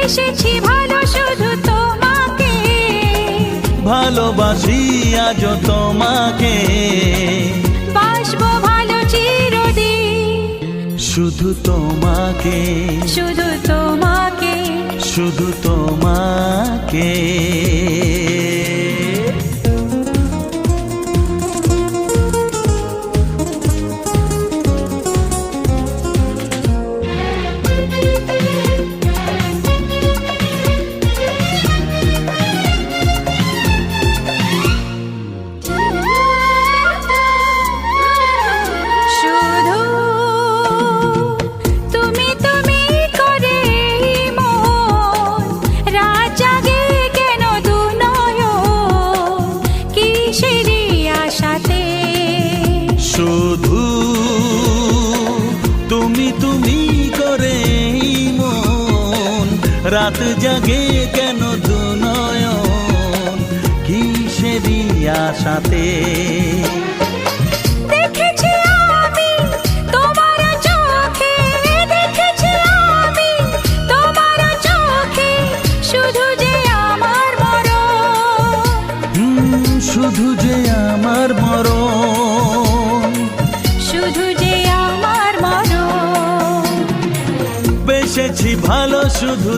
বেসেছি ভালো শুধু তোমাকে, ভালোবাসি আজ তোমাকে, বাসবো ভালো চিরদিন। শুধু তোমাকে, শুধু তোমাকে, শুধু তোমাকে। শুধু তুমি তুমি করে মন রাত জাগে কেন দু নয়ন, কিসেরই আশাতে। শুধু তুমি তুমি করে মন রাত জাগে কেন দু নয়ন, কিসেরই আশাতে। দেখেছি আমি তোমার চোখে, দেখেছি আমি তোমার চোখে, শুধু যে আমার মরণ, শুধু যে আমার মরণ, শুধু যে আমার মরণ। বেসেছি ভালো শুধু